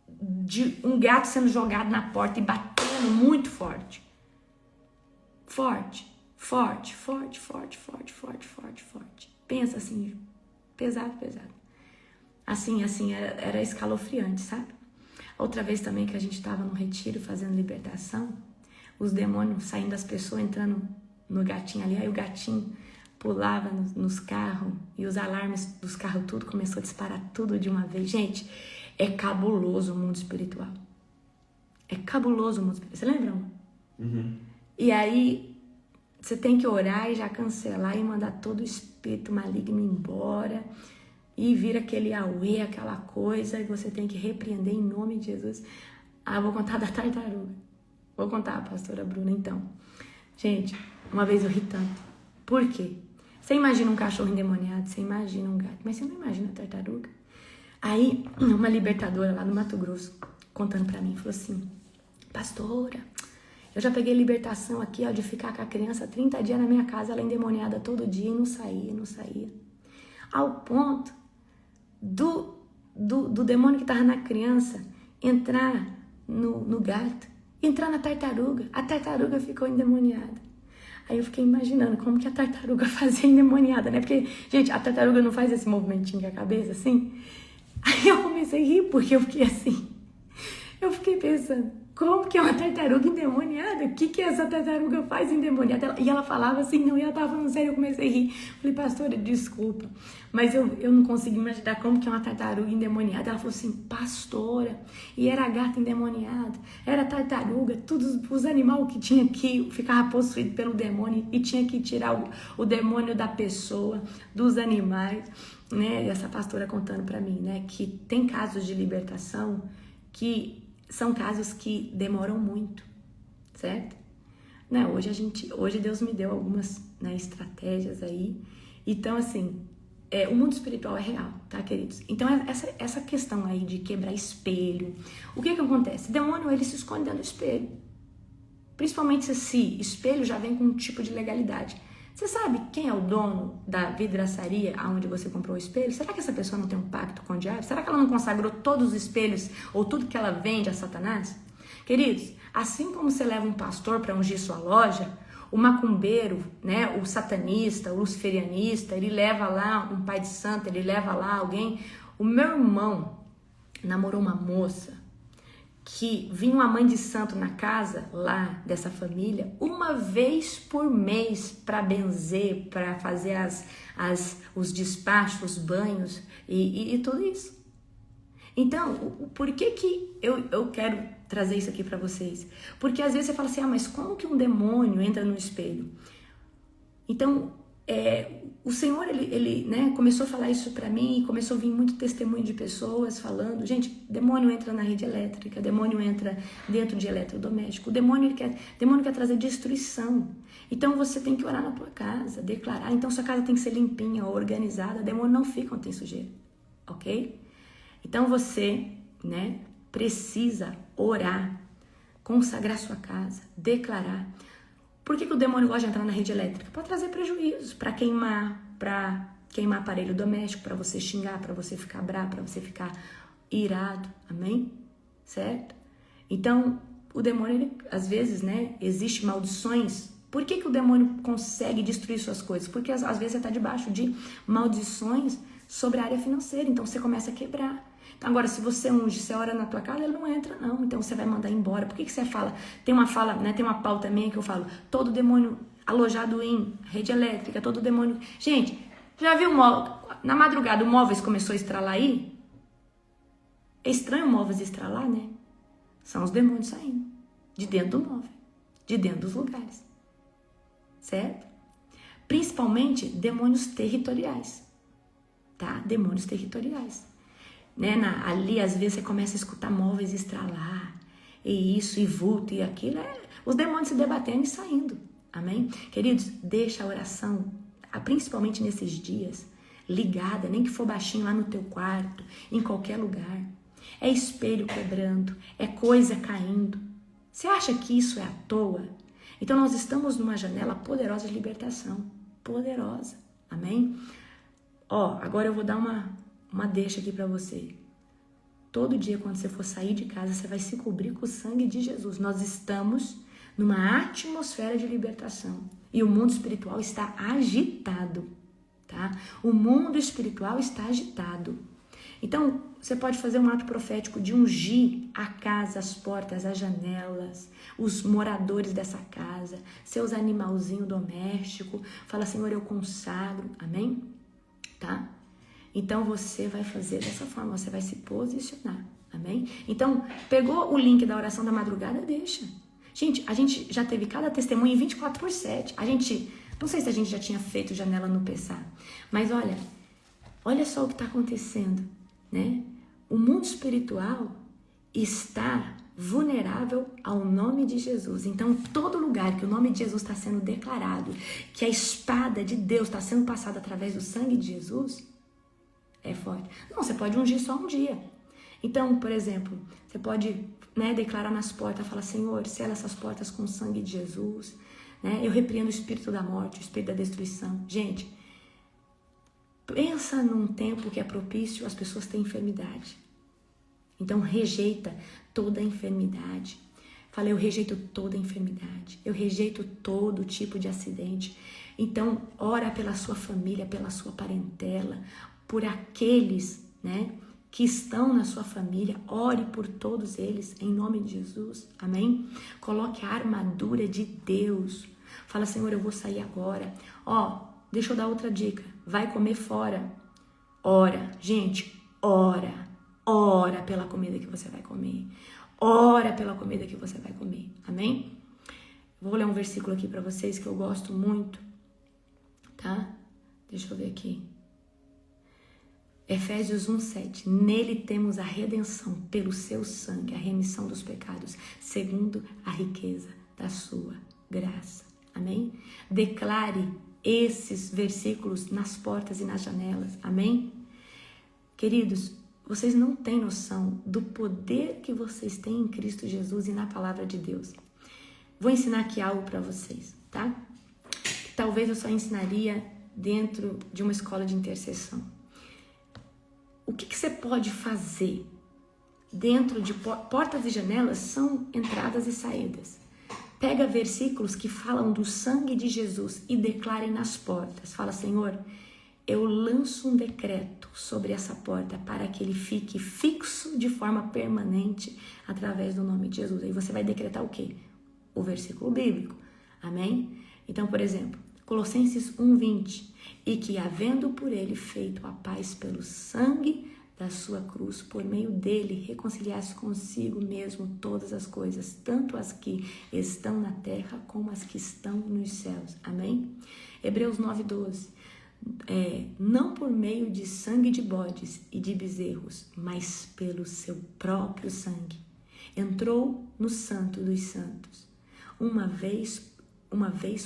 de um gato sendo jogado na porta e batendo muito forte. Forte. Pensa assim, pesado. Assim, era escalofriante, sabe? Outra vez também que a gente estava no retiro fazendo libertação, os demônios saindo das pessoas, entrando no gatinho ali, aí o gatinho pulava nos carros e os alarmes dos carros tudo começou a disparar tudo de uma vez. Gente, é cabuloso o mundo espiritual. Você lembra, amor? E aí você tem que orar e já cancelar e mandar todo o espírito maligno embora e vir aquele auê, aquela coisa, e você tem que repreender em nome de Jesus. Vou contar da tartaruga. Vou contar, pastora Bruna, então. Gente, uma vez eu ri tanto. Por quê? Você imagina um cachorro endemoniado, você imagina um gato, mas você não imagina a tartaruga. Aí, uma libertadora lá no Mato Grosso, contando pra mim, falou assim, pastora, eu já peguei libertação aqui, de ficar com a criança 30 dias na minha casa, ela endemoniada todo dia e não saía. Ao ponto do demônio que tava na criança entrar no gato, entrar na tartaruga. A tartaruga ficou endemoniada. Aí eu fiquei imaginando como que a tartaruga fazia endemoniada, né? Porque, gente, a tartaruga não faz esse movimentinho com a cabeça, assim. Aí eu comecei a rir, porque eu fiquei assim. Eu fiquei pensando, como que é uma tartaruga endemoniada? O que essa tartaruga faz endemoniada? E ela falava assim, não, e ela tava falando sério, eu comecei a rir. Falei, pastora, desculpa, mas eu não consegui imaginar como que é uma tartaruga endemoniada. Ela falou assim, pastora, e era gata endemoniada, era tartaruga, todos os animais que tinha aqui ficava possuído pelo demônio e tinha que tirar o demônio da pessoa, dos animais, né? E essa pastora contando pra mim, né, que tem casos de libertação que são casos que demoram muito, certo? Né? Hoje Deus me deu algumas, né, estratégias aí. Então, assim, o mundo espiritual é real, tá, queridos? Então, essa questão aí de quebrar espelho, o que acontece? O demônio, ele se esconde dentro do espelho. Principalmente se esse espelho já vem com um tipo de legalidade. Você sabe quem é o dono da vidraçaria onde você comprou o espelho? Será que essa pessoa não tem um pacto com o diabo? Será que ela não consagrou todos os espelhos ou tudo que ela vende a Satanás? Queridos, assim como você leva um pastor para ungir sua loja, o macumbeiro, né, o satanista, o luciferianista, ele leva lá um pai de santo, ele leva lá alguém. O meu irmão namorou uma moça que vinha uma mãe de santo na casa lá dessa família uma vez por mês para benzer, para fazer os despachos, os banhos e tudo isso. Então, por que eu quero trazer isso aqui para vocês? Porque às vezes você fala assim, mas como que um demônio entra no espelho? Então, o Senhor, ele né, começou a falar isso pra mim e começou a vir muito testemunho de pessoas falando, gente, demônio entra na rede elétrica, demônio entra dentro de eletrodoméstico, o demônio quer trazer destruição. Então você tem que orar na tua casa, declarar, então sua casa tem que ser limpinha, organizada, demônio não fica onde tem sujeira, ok? Então você, né, precisa orar, consagrar sua casa, declarar. Por que o demônio gosta de entrar na rede elétrica? Para trazer prejuízos, para queimar aparelho doméstico, para você xingar, para você ficar bravo, para você ficar irado, amém? Certo? Então, o demônio, ele, às vezes, né, existe maldições. Por que o demônio consegue destruir suas coisas? Porque às vezes você está debaixo de maldições sobre a área financeira, então você começa a quebrar. Então, agora, se você unge, você ora na tua casa, ele não entra, não. Então você vai mandar embora. Por que você fala? Tem uma fala, né? Tem uma pauta também que eu falo, todo demônio alojado em rede elétrica, todo demônio. Gente, já viu na madrugada o móveis começou a estralar aí? É estranho o móveis estralar, né? São os demônios saindo de dentro do móvel, de dentro dos lugares. Certo? Principalmente demônios territoriais, tá? Demônios territoriais. Né? Ali, às vezes, você começa a escutar móveis estralar, e isso, e vulto, e aquilo. Os demônios se debatendo e saindo. Amém? Queridos, deixa a oração, principalmente nesses dias, ligada, nem que for baixinho lá no teu quarto, em qualquer lugar. É espelho quebrando, é coisa caindo. Você acha que isso é à toa? Então nós estamos numa janela poderosa de libertação. Poderosa. Amém? Agora eu vou dar uma deixa aqui para você. Todo dia quando você for sair de casa, você vai se cobrir com o sangue de Jesus. Nós estamos numa atmosfera de libertação. E o mundo espiritual está agitado. Tá? O mundo espiritual está agitado. Então, você pode fazer um ato profético de ungir a casa, as portas, as janelas, os moradores dessa casa, seus animalzinhos domésticos. Fala, Senhor, eu consagro. Amém? Tá? Então, você vai fazer dessa forma, você vai se posicionar. Amém? Então, pegou o link da oração da madrugada? Deixa. Gente, a gente já teve cada testemunho 24/7. Não sei se a gente já tinha feito janela no PSA, mas olha só o que está acontecendo. Né? O mundo espiritual está vulnerável ao nome de Jesus. Então, todo lugar que o nome de Jesus está sendo declarado, que a espada de Deus está sendo passada através do sangue de Jesus, é forte. Não, você pode ungir só um dia. Então, por exemplo, você pode, né, declarar nas portas, falar, Senhor, sela essas portas com o sangue de Jesus. Né? Eu repreendo o espírito da morte, o espírito da destruição. Gente, pensa num tempo que é propício, as pessoas têm enfermidade. Então, rejeita toda a enfermidade. Falei, eu rejeito toda a enfermidade. Eu rejeito todo tipo de acidente. Então, ora pela sua família, pela sua parentela, por aqueles, né, que estão na sua família. Ore por todos eles, em nome de Jesus. Amém? Coloque a armadura de Deus. Fala, Senhor, eu vou sair agora. Deixa eu dar outra dica. Vai comer fora. Ora, gente, ora. Ora pela comida que você vai comer. Ora pela comida que você vai comer. Amém? Vou ler um versículo aqui para vocês que eu gosto muito. Tá? Deixa eu ver aqui. Efésios 1:7. Nele temos a redenção pelo seu sangue, a remissão dos pecados, segundo a riqueza da sua graça. Amém? Declare esses versículos nas portas e nas janelas. Amém? Queridos, vocês não têm noção do poder que vocês têm em Cristo Jesus e na palavra de Deus. Vou ensinar aqui algo para vocês, tá? Que talvez eu só ensinaria dentro de uma escola de intercessão. O que você pode fazer dentro de portas e janelas? São entradas e saídas. Pega versículos que falam do sangue de Jesus e declare nas portas. Fala, Senhor, eu lanço um decreto sobre essa porta para que ele fique fixo de forma permanente através do nome de Jesus. Aí você vai decretar o quê? O versículo bíblico. Amém? Então, por exemplo, Colossenses 1:20. E que, havendo por ele feito a paz pelo sangue da sua cruz, por meio dele reconciliasse consigo mesmo todas as coisas, tanto as que estão na terra como as que estão nos céus. Amém? Hebreus 9:12. Não por meio de sangue de bodes e de bezerros, mas pelo seu próprio sangue. Entrou no santo dos santos, uma vez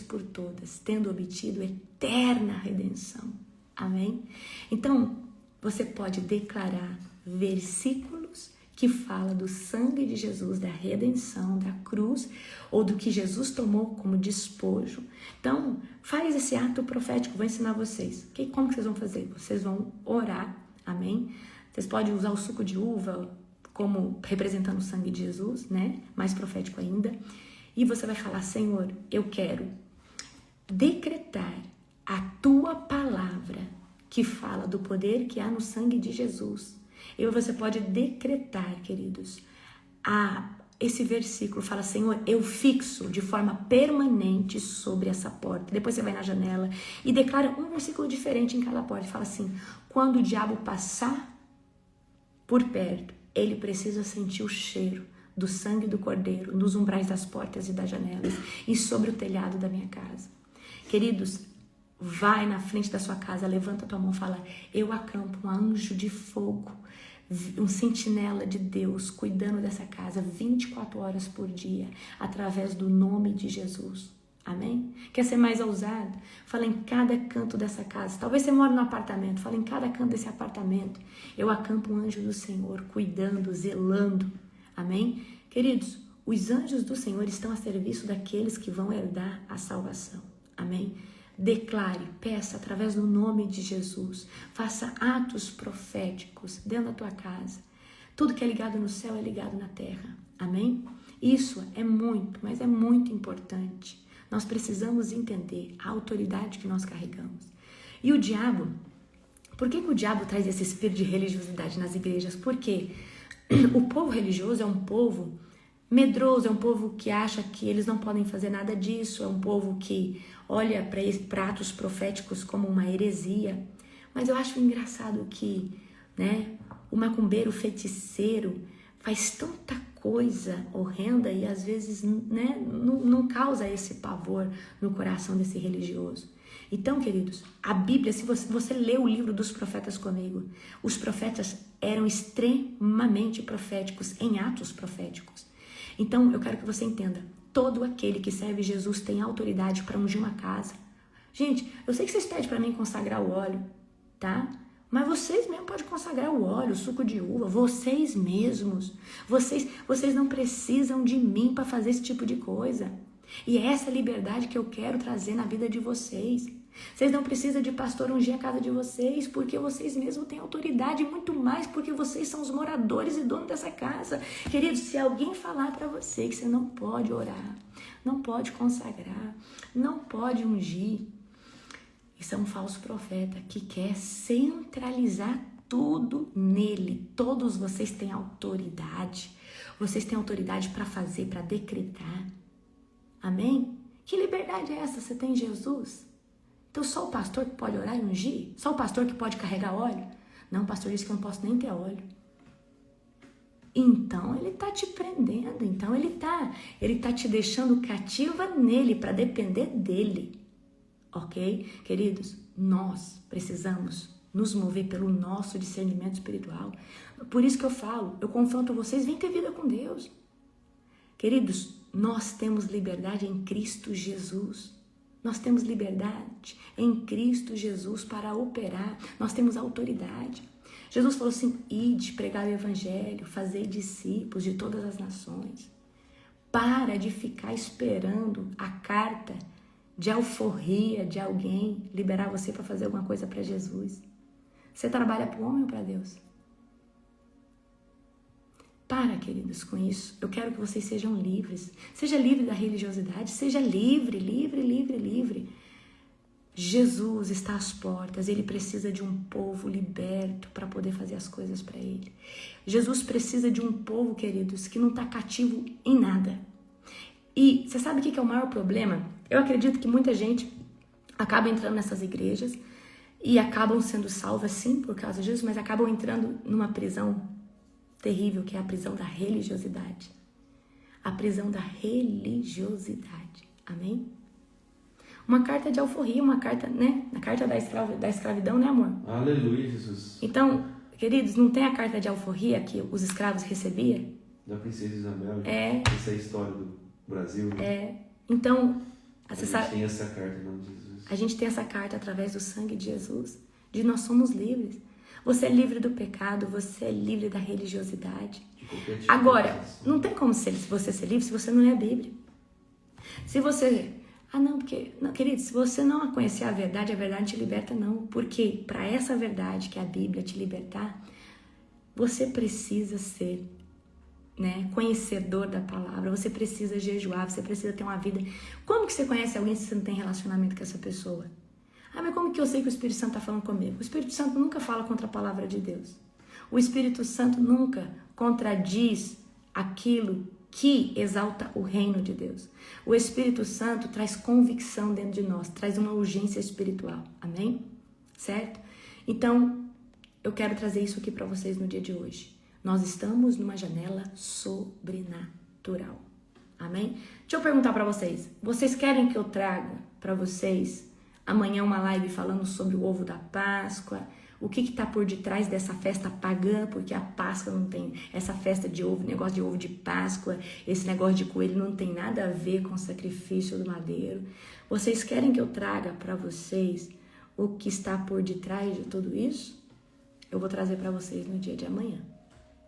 por todas, tendo obtido eterna redenção. Amém? Então, você pode declarar versículos que falam do sangue de Jesus, da redenção, da cruz, ou do que Jesus tomou como despojo. Então, faz esse ato profético, vou ensinar vocês. Como que vocês vão fazer? Vocês vão orar, amém? Vocês podem usar o suco de uva, como representando o sangue de Jesus, né? Mais profético ainda. E você vai falar: Senhor, eu quero decretar a tua palavra que fala do poder que há no sangue de Jesus. E você pode decretar, queridos, esse versículo fala: Senhor, eu fixo de forma permanente sobre essa porta. Depois você vai na janela e declara um versículo diferente em cada porta. E fala assim: quando o diabo passar por perto, ele precisa sentir o cheiro do sangue do Cordeiro nos umbrais das portas e das janelas e sobre o telhado da minha casa. Queridos, vai na frente da sua casa, levanta a tua mão e fala: eu acampo um anjo de fogo, um sentinela de Deus cuidando dessa casa 24 horas por dia, através do nome de Jesus. Amém? Quer ser mais ousado? Fala em cada canto dessa casa. Talvez você mora no apartamento. Fala em cada canto desse apartamento. Eu acampo um anjo do Senhor cuidando, zelando. Amém? Queridos, os anjos do Senhor estão a serviço daqueles que vão herdar a salvação. Amém? Declare, peça através do nome de Jesus. Faça atos proféticos dentro da tua casa. Tudo que é ligado no céu é ligado na terra. Amém? Isso é muito, mas é muito importante. Nós precisamos entender a autoridade que nós carregamos. E o diabo, por que o diabo traz esse espírito de religiosidade nas igrejas? Porque o povo religioso é um povo medroso, é um povo que acha que eles não podem fazer nada disso, é um povo que olha para atos proféticos como uma heresia. Mas eu acho engraçado que, né, o macumbeiro, o feiticeiro, faz tanta coisa horrenda e às vezes, né, não causa esse pavor no coração desse religioso. Então, queridos, a Bíblia, se você lê o livro dos profetas comigo, os profetas eram extremamente proféticos, em atos proféticos. Então, eu quero que você entenda, todo aquele que serve Jesus tem autoridade para ungir uma casa. Gente, eu sei que vocês pedem para mim consagrar o óleo, tá? Mas vocês mesmos podem consagrar o óleo, o suco de uva, vocês mesmos. Vocês não precisam de mim para fazer esse tipo de coisa. E é essa liberdade que eu quero trazer na vida de vocês. Vocês não precisam de pastor ungir a casa de vocês, porque vocês mesmos têm autoridade, muito mais porque vocês são os moradores e donos dessa casa. Queridos, se alguém falar para você que você não pode orar, não pode consagrar, não pode ungir, isso é um falso profeta que quer centralizar tudo nele. Todos vocês têm autoridade. Vocês têm autoridade para fazer, para decretar. Amém? Que liberdade é essa? Você tem Jesus? Então só o pastor que pode orar e ungir? Só o pastor que pode carregar óleo? Não, o pastor disse que eu não posso nem ter óleo. Então ele está te prendendo. Então ele tá te deixando cativa nele para depender dele. Ok? Queridos, nós precisamos nos mover pelo nosso discernimento espiritual. Por isso que eu falo, eu confronto vocês, vem ter vida com Deus. Queridos, nós temos liberdade em Cristo Jesus. Nós temos liberdade em Cristo Jesus para operar. Nós temos autoridade. Jesus falou assim: ide, pregar o evangelho, fazer discípulos de todas as nações. Para de ficar esperando a carta de alforria de alguém liberar você para fazer alguma coisa para Jesus. Você trabalha para o homem ou para Deus? Para, queridos, com isso. Eu quero que vocês sejam livres. Seja livre da religiosidade. Seja livre, livre, livre, livre. Jesus está às portas. Ele precisa de um povo liberto para poder fazer as coisas para ele. Jesus precisa de um povo, queridos, que não está cativo em nada. E você sabe o que é o maior problema? Eu acredito que muita gente acaba entrando nessas igrejas e acabam sendo salvas, sim, por causa disso, mas acabam entrando numa prisão terrível, que é a prisão da religiosidade. A prisão da religiosidade. Amém? Uma carta de alforria, uma carta, né? A carta da escravidão, né, amor? Aleluia, Jesus. Então, queridos, não tem a carta de alforria que os escravos recebiam? Da princesa Isabel. É. Essa é a história do Brasil. Né? É. Então, a gente tem essa carta em nome de Jesus. A gente tem essa carta através do sangue de Jesus, de nós somos livres. Você é livre do pecado, você é livre da religiosidade. Agora, não tem como você ser livre se você não é a Bíblia. Se você... não, querido, se você não conhecer a verdade te liberta não. Porque para essa verdade que é a Bíblia te libertar, você precisa ser né, conhecedor da palavra, você precisa jejuar, você precisa ter uma vida. Como que você conhece alguém se você não tem relacionamento com essa pessoa? Ah, mas como que eu sei que o Espírito Santo está falando comigo? O Espírito Santo nunca fala contra a palavra de Deus. O Espírito Santo nunca contradiz aquilo que exalta o reino de Deus. O Espírito Santo traz convicção dentro de nós, traz uma urgência espiritual. Amém? Certo? Então, eu quero trazer isso aqui para vocês no dia de hoje. Nós estamos numa janela sobrenatural. Amém? Deixa eu perguntar para vocês. Vocês querem que eu traga para vocês amanhã uma live falando sobre o ovo da Páscoa? O que está por detrás dessa festa pagã? Porque a Páscoa não tem... Essa festa de ovo, negócio de ovo de Páscoa, esse negócio de coelho não tem nada a ver com o sacrifício do madeiro. Vocês querem que eu traga para vocês o que está por detrás de tudo isso? Eu vou trazer para vocês no dia de amanhã,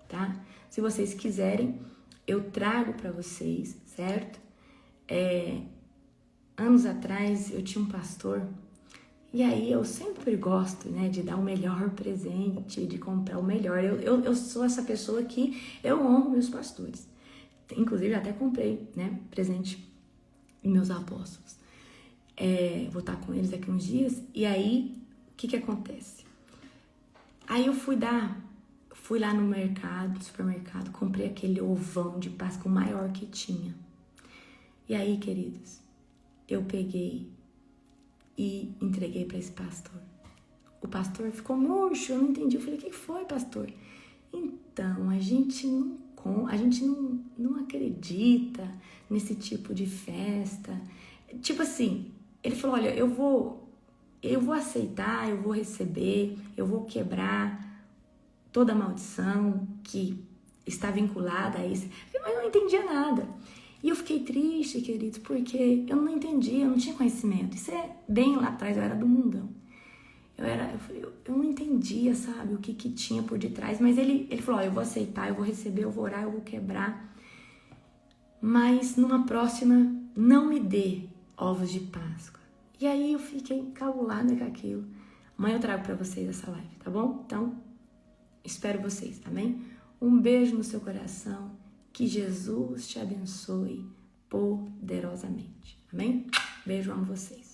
tá? Se vocês quiserem, eu trago para vocês, certo? Anos atrás, eu tinha um pastor... E aí eu sempre gosto, né, de dar o melhor presente, de comprar o melhor. Eu sou essa pessoa que eu honro meus pastores. Inclusive até comprei, né, presente em meus apóstolos. Vou estar com eles daqui uns dias. E aí, o que acontece? Aí eu fui lá no mercado, supermercado, comprei aquele ovão de Páscoa, o maior que tinha. E aí, queridos, eu peguei e entreguei para esse pastor. O pastor ficou murcho, eu não entendi. Eu falei, o que foi, pastor? Então, a gente não acredita nesse tipo de festa. Tipo assim, ele falou, olha, eu vou aceitar, eu vou receber, eu vou quebrar toda a maldição que está vinculada a isso. Mas eu não entendia nada. E eu fiquei triste, queridos, porque eu não entendia, eu não tinha conhecimento. Isso é bem lá atrás, eu era do mundão. Eu não entendia, sabe, o que tinha por detrás. Mas ele falou, eu vou aceitar, eu vou receber, eu vou orar, eu vou quebrar. Mas numa próxima, não me dê ovos de Páscoa. E aí eu fiquei encabulada com aquilo. Amanhã eu trago pra vocês essa live, tá bom? Então, espero vocês, amém? Um beijo no seu coração. Que Jesus te abençoe poderosamente. Amém? Beijo, amo vocês.